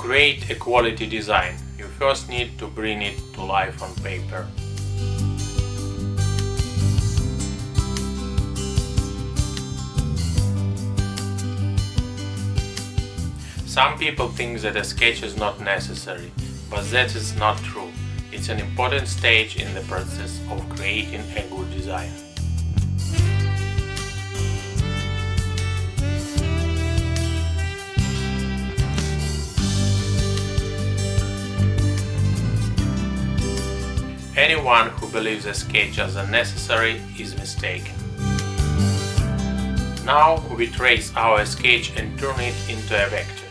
create a quality design, you first need to bring it to life on paper. Some people think that a sketch is not necessary, but that is not true. It's an important stage in the process of creating a good design. Anyone who believes a sketch as unnecessary is mistaken. Now we trace our sketch and turn it into a vector.